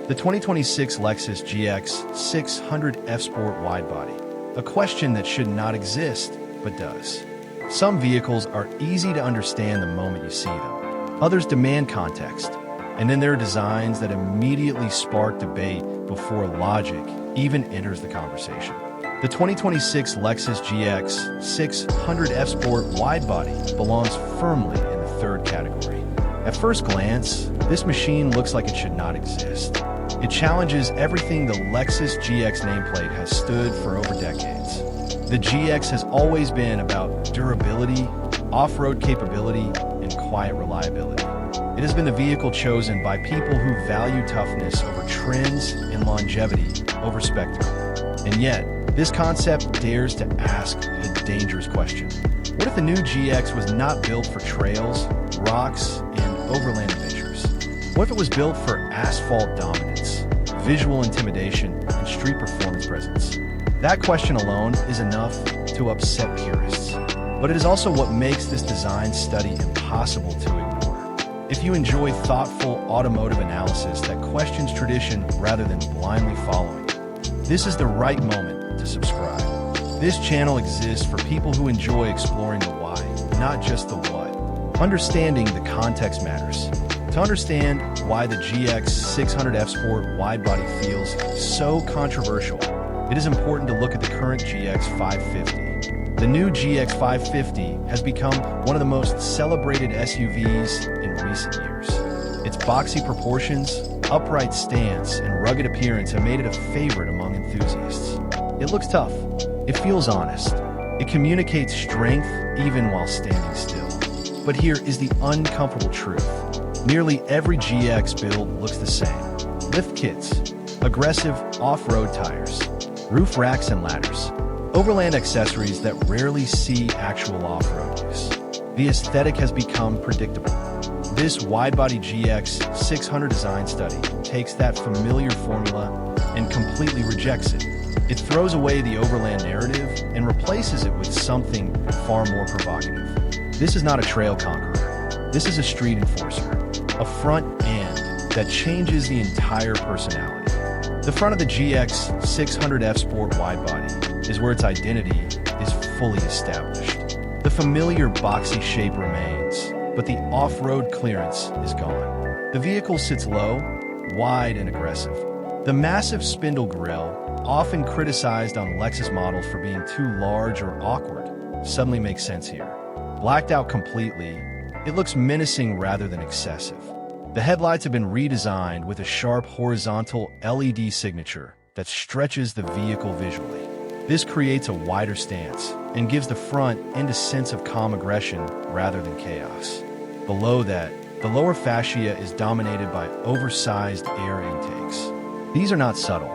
The 2026 Lexus GX 600 F-Sport Widebody. A question that should not exist, but does. Some vehicles are easy to understand the moment you see them. Others demand context. And then there are designs that immediately spark debate before logic even enters the conversation. The 2026 Lexus GX 600 F-Sport Widebody belongs firmly in the third category. At first glance, this machine looks like it should not exist. It challenges everything the Lexus GX nameplate has stood for over decades. The GX has always been about durability, off-road capability, and quiet reliability. It has been the vehicle chosen by people who value toughness over trends and longevity over spectacle. And yet, this concept dares to ask a dangerous question. What if the new GX was not built for trails, rocks, and overland adventures? What if it was built for asphalt dominance, visual intimidation, and street performance presence? That question alone is enough to upset purists. But it is also what makes this design study impossible to ignore. If you enjoy thoughtful automotive analysis that questions tradition rather than blindly following it, this is the right moment to subscribe. This channel exists for people who enjoy exploring the why, not just the what. Understanding the context matters. To understand why the GX 600 F-Sport Widebody feels so controversial, it is important to look at the current GX 550. The new GX 550 has become one of the most celebrated SUVs in recent years. Its boxy proportions, upright stance, and rugged appearance have made it a favorite among enthusiasts. It looks tough. It feels honest. It communicates strength even while standing still. But here is the uncomfortable truth. Nearly every GX build looks the same. Lift kits, aggressive off-road tires, roof racks and ladders, overland accessories that rarely see actual off-road use. The aesthetic has become predictable. This widebody GX 600 design study takes that familiar formula and completely rejects it. It throws away the overland narrative and replaces it with something far more provocative. This is not a trail conqueror. This is a street enforcer. A front end that changes the entire personality. The front of the GX 600 F-Sport Widebody is where its identity is fully established. The familiar boxy shape remains, but the off-road clearance is gone. The vehicle sits low, wide, and aggressive. The massive spindle grille, often criticized on Lexus models for being too large or awkward, suddenly makes sense here. Blacked out completely, it looks menacing rather than excessive. The headlights have been redesigned with a sharp horizontal LED signature that stretches the vehicle visually. This creates a wider stance and gives the front end a sense of calm aggression rather than chaos. Below that, the lower fascia is dominated by oversized air intakes. These are not subtle.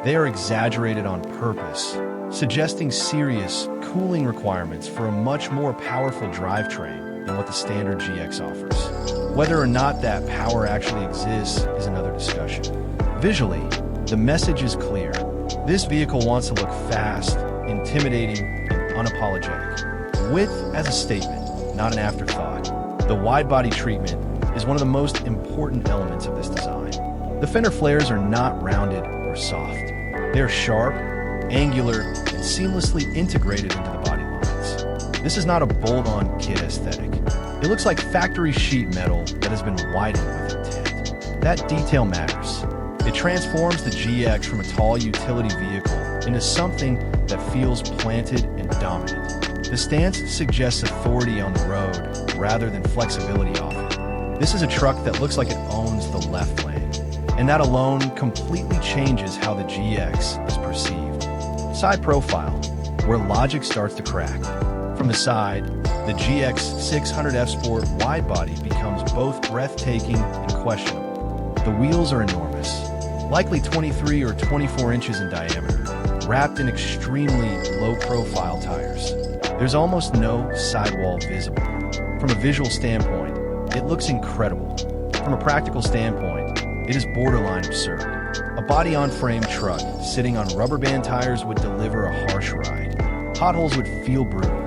They are exaggerated on purpose, suggesting serious cooling requirements for a much more powerful drivetrain than what the standard GX offers. Whether or not that power actually exists is another discussion. Visually, the message is clear. This vehicle wants to look fast, intimidating, and unapologetic. Width as a statement, not an afterthought. The wide-body treatment is one of the most important elements of this design. The fender flares are not rounded or soft. They are sharp, angular, and seamlessly integrated into the body lines. This is not a bolt-on kit aesthetic. It looks like factory sheet metal that has been widened with intent. That detail matters. It transforms the GX from a tall utility vehicle into something that feels planted and dominant. The stance suggests authority on the road rather than flexibility off it. This is a truck that looks like it owns the left lane, and that alone completely changes how the GX is perceived. Side profile, where logic starts to crack. From the side, the GX 600 F-Sport Widebody becomes both breathtaking and questionable. The wheels are enormous, likely 23 or 24 inches in diameter, wrapped in extremely low-profile tires. There's almost no sidewall visible. From a visual standpoint, it looks incredible. From a practical standpoint, it is borderline absurd. A body-on-frame truck sitting on rubber band tires would deliver a harsh ride. Potholes would feel brutal.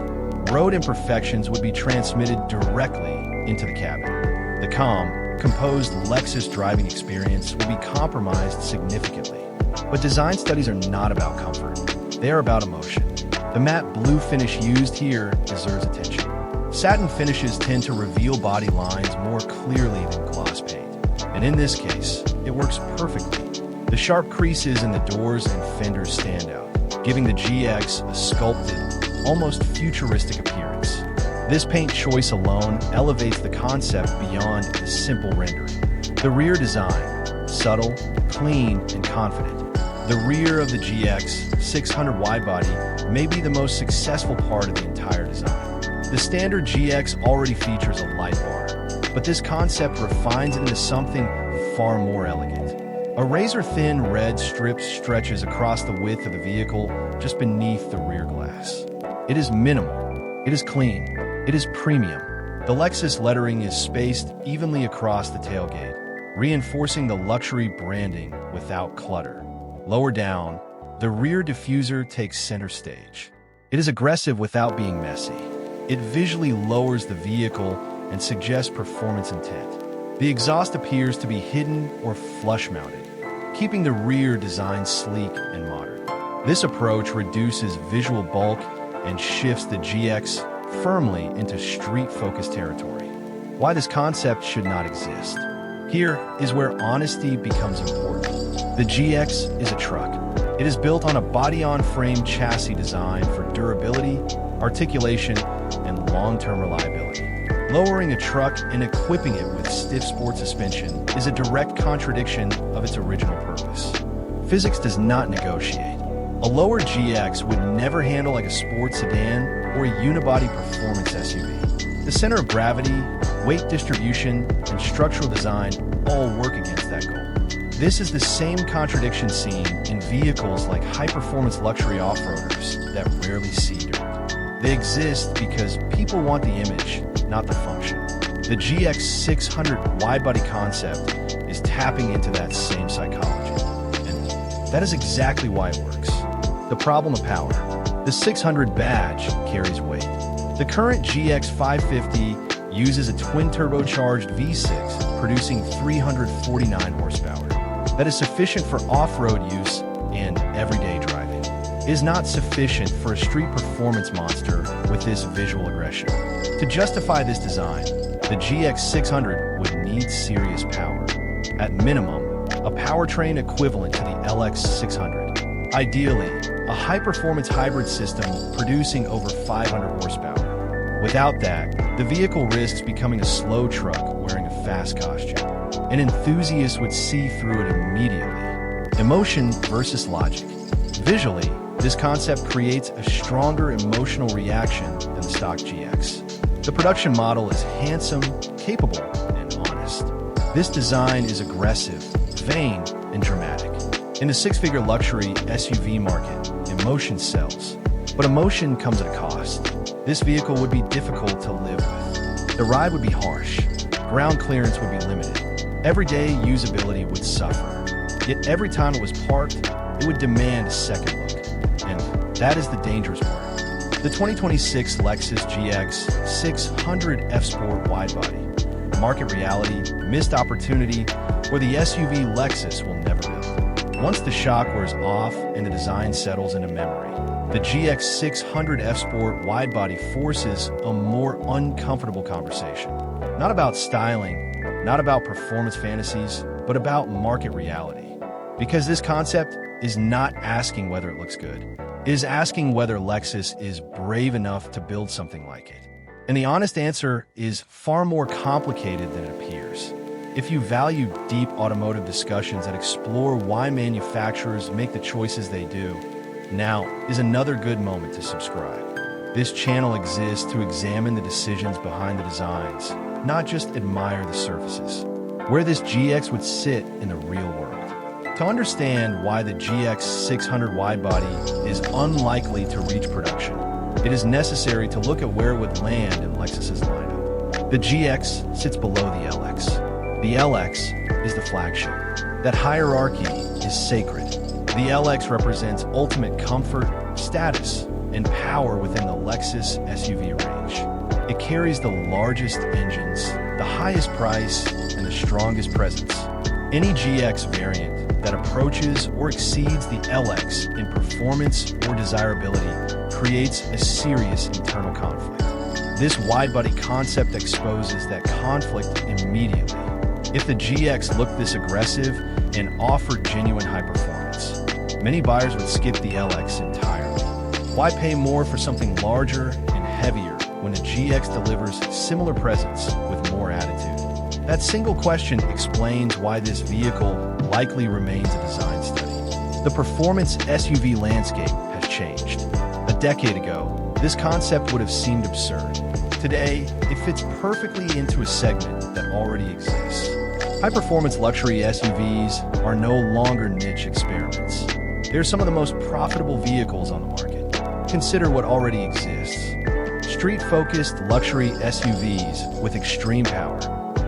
Road imperfections would be transmitted directly into the cabin. The calm, composed Lexus driving experience will be compromised significantly. But design studies are not about comfort. They are about emotion. The matte blue finish used here deserves attention. Satin finishes tend to reveal body lines more clearly than gloss paint. And in this case, it works perfectly. The sharp creases in the doors and fenders stand out, giving the GX a sculpted, almost futuristic appearance. This paint choice alone elevates the concept beyond a simple rendering. The rear design, subtle, clean, and confident. The rear of the GX 600 widebody may be the most successful part of the entire design. The standard GX already features a light bar, but this concept refines it into something far more elegant. A razor-thin red strip stretches across the width of the vehicle just beneath the rear glass. It is minimal, it is clean, it is premium. The Lexus lettering is spaced evenly across the tailgate, reinforcing the luxury branding without clutter. Lower down, the rear diffuser takes center stage. It is aggressive without being messy. It visually lowers the vehicle and suggests performance intent. The exhaust appears to be hidden or flush-mounted, keeping the rear design sleek and modern. This approach reduces visual bulk and shifts the GX firmly into street-focused territory. Why this concept should not exist. Here is where honesty becomes important. The GX is a truck. It is built on a body-on-frame chassis design for durability, articulation, and long-term reliability. Lowering a truck and equipping it with stiff sport suspension is a direct contradiction of its original purpose. Physics does not negotiate. A lower GX would never handle like a sports sedan or a unibody performance SUV. The center of gravity, weight distribution, and structural design all work against that goal. This is the same contradiction seen in vehicles like high-performance luxury off-roaders that rarely see dirt. They exist because people want the image, not the function. The GX 600 widebody concept is tapping into that same psychology. And that is exactly why it works. The problem of power. The 600 badge carries weight. The current GX 550 uses a twin-turbocharged V6, producing 349 horsepower. That is sufficient for off-road use and everyday driving. It is not sufficient for a street performance monster with this visual aggression. To justify this design, the GX 600 would need serious power. At minimum, a powertrain equivalent to the LX 600. Ideally, a high-performance hybrid system producing over 500 horsepower. Without that, the vehicle risks becoming a slow truck wearing a fast costume. An enthusiast would see through it immediately. Emotion versus logic. Visually, this concept creates a stronger emotional reaction than the stock GX. The production model is handsome, capable, and honest. This design is aggressive, vain, and dramatic. In the six-figure luxury SUV market, emotion sells. But emotion comes at a cost. This vehicle would be difficult to live with. The ride would be harsh. Ground clearance would be limited. Everyday usability would suffer. Yet every time it was parked, it would demand a second look. And that is the dangerous part. The 2026 Lexus GX 600 F-Sport Widebody. Market reality, missed opportunity, where the SUV Lexus will never build. Once the shock wears off and the design settles into memory, the GX 600 F-Sport Widebody forces a more uncomfortable conversation. Not about styling, not about performance fantasies, but about market reality. Because this concept is not asking whether it looks good. It is asking whether Lexus is brave enough to build something like it. And the honest answer is far more complicated than it appears. If you value deep automotive discussions that explore why manufacturers make the choices they do, now is another good moment to subscribe. This channel exists to examine the decisions behind the designs, not just admire the surfaces. Where this GX would sit in the real world. To understand why the GX 600 widebody is unlikely to reach production, it is necessary to look at where it would land in Lexus's lineup. The GX sits below the LX. The LX is the flagship. That hierarchy is sacred. The LX represents ultimate comfort, status, and power within the Lexus SUV range. It carries the largest engines, the highest price, and the strongest presence. Any GX variant that approaches or exceeds the LX in performance or desirability creates a serious internal conflict. This widebody concept exposes that conflict immediately. If the GX looked this aggressive and offered genuine high performance, many buyers would skip the LX entirely. Why pay more for something larger and heavier when a GX delivers similar presence with more attitude? That single question explains why this vehicle likely remains a design study. The performance SUV landscape has changed. A decade ago, this concept would have seemed absurd. Today, it fits perfectly into a segment that already exists. High-performance luxury SUVs are no longer niche experiments. They're some of the most profitable vehicles on the market. Consider what already exists. Street-focused luxury SUVs with extreme power.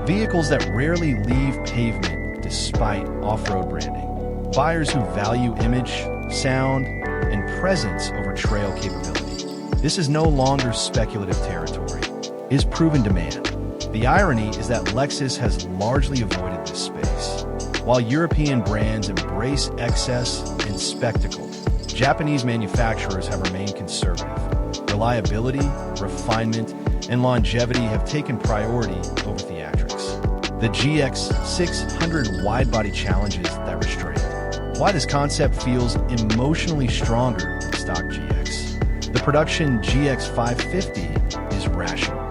Vehicles that rarely leave pavement despite off-road branding. Buyers who value image, sound, and presence over trail capability. This is no longer speculative territory. It is proven demand. The irony is that Lexus has largely avoided this space. While European brands embrace excess and spectacle, Japanese manufacturers have remained conservative. Reliability, refinement, and longevity have taken priority over theatrics. The GX 600 widebody challenges that restraint. Why this concept feels emotionally stronger than stock GX. The production GX 550 is rational.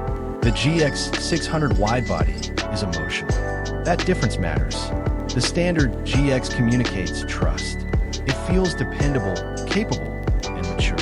The GX 600 widebody is emotional. That difference matters. The standard GX communicates trust. It feels dependable, capable, and mature.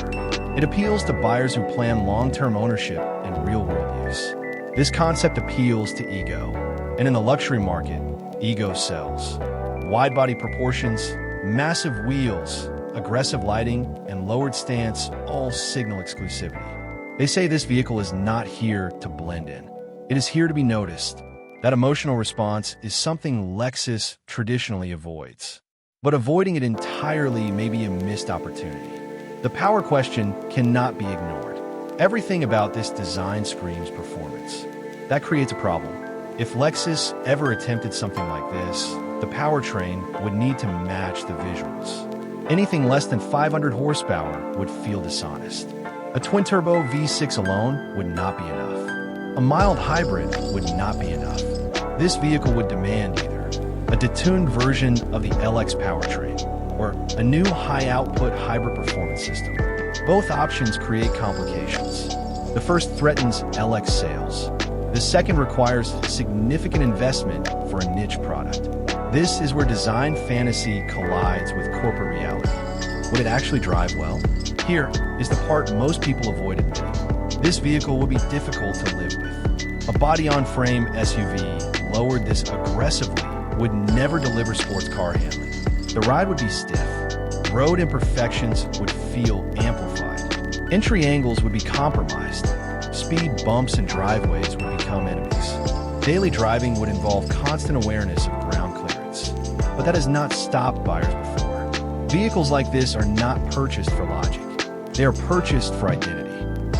It appeals to buyers who plan long-term ownership and real-world use. This concept appeals to ego. And in the luxury market, ego sells. Widebody proportions, massive wheels, aggressive lighting, and lowered stance all signal exclusivity. They say this vehicle is not here to blend in. It is here to be noticed. That emotional response is something Lexus traditionally avoids. But avoiding it entirely may be a missed opportunity. The power question cannot be ignored. Everything about this design screams performance. That creates a problem. If Lexus ever attempted something like this, the powertrain would need to match the visuals. Anything less than 500 horsepower would feel dishonest. A twin-turbo V6 alone would not be enough. A mild hybrid would not be enough. This vehicle would demand either a detuned version of the LX powertrain or a new high-output hybrid performance system. Both options create complications. The first threatens LX sales. The second requires significant investment for a niche product. This is where design fantasy collides with corporate reality. Would it actually drive well? Here is the part most people avoid admitting. This vehicle would be difficult to live with. A body-on-frame SUV lowered this aggressively would never deliver sports car handling. The ride would be stiff. Road imperfections would feel amplified. Entry angles would be compromised. Speed bumps and driveways would become enemies. Daily driving would involve constant awareness of ground clearance. But that has not stopped buyers before. Vehicles like this are not purchased for logic. They are purchased for identity.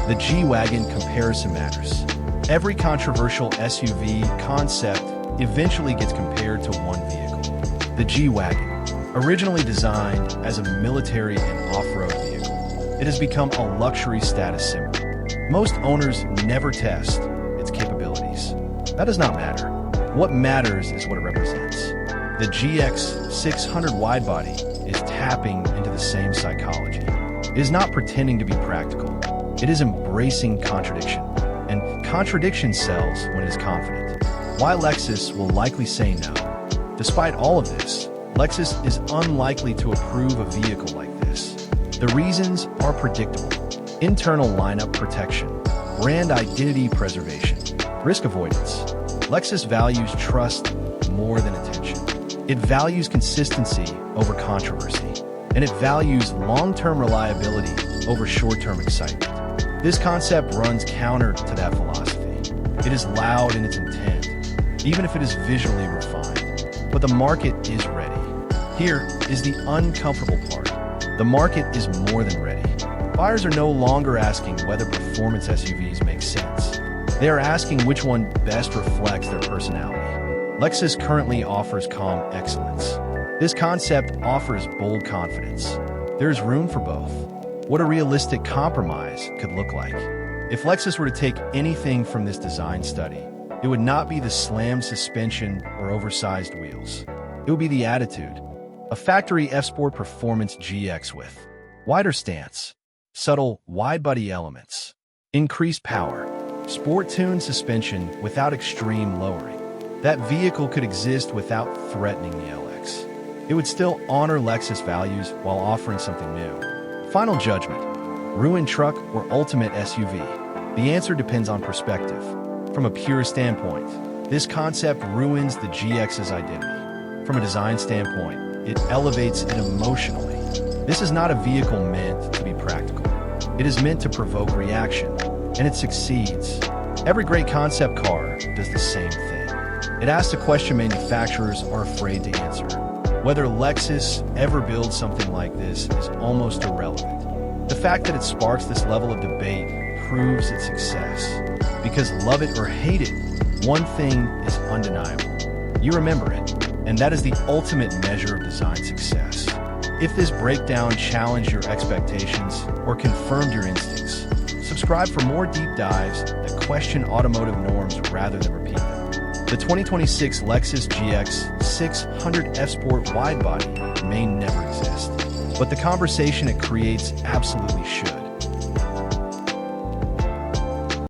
The G-Wagon comparison matters. Every controversial SUV concept eventually gets compared to one vehicle. The G-Wagon, originally designed as a military and off-road vehicle, it has become a luxury status symbol. Most owners never test its capabilities. That does not matter. What matters is what it represents. The GX 600 widebody is tapping into the same psychology. It is not pretending to be practical. It is embracing contradiction. And contradiction sells when it is confident. Why Lexus will likely say no. Despite all of this, Lexus is unlikely to approve a vehicle like this. The reasons are predictable. Internal lineup protection, brand identity preservation, risk avoidance. Lexus values trust more than attention. It values consistency over controversy, and it values long-term reliability over short-term excitement. This concept runs counter to that philosophy. It is loud in its intent, even if it is visually refined. But the market is ready. Here is the uncomfortable part. The market is more than ready. Buyers are no longer asking whether performance SUVs make sense. They are asking which one best reflects their personality. Lexus currently offers calm excellence. This concept offers bold confidence. There's room for both. What a realistic compromise could look like. If Lexus were to take anything from this design study, it would not be the slammed suspension or oversized wheels. It would be the attitude. A factory F-Sport Performance GX with wider stance, subtle wide-body elements, increased power, sport-tuned suspension without extreme lowering. That vehicle could exist without threatening the LX. It would still honor Lexus values while offering something new. Final judgment: ruined truck or ultimate SUV? The answer depends on perspective. From a pure standpoint, this concept ruins the GX's identity. From a design standpoint, it elevates it emotionally. This is not a vehicle meant to be practical. It is meant to provoke reaction, and it succeeds. Every great concept car does the same thing. It asks a question manufacturers are afraid to answer. Whether Lexus ever builds something like this is almost irrelevant. The fact that it sparks this level of debate proves its success. Because love it or hate it, one thing is undeniable. You remember it, and that is the ultimate measure of design success. If this breakdown challenged your expectations or confirmed your instincts, subscribe for more deep dives that question automotive norms rather than repeat them. The 2026 Lexus GX 600 F-Sport Widebody may never exist, but the conversation it creates absolutely should.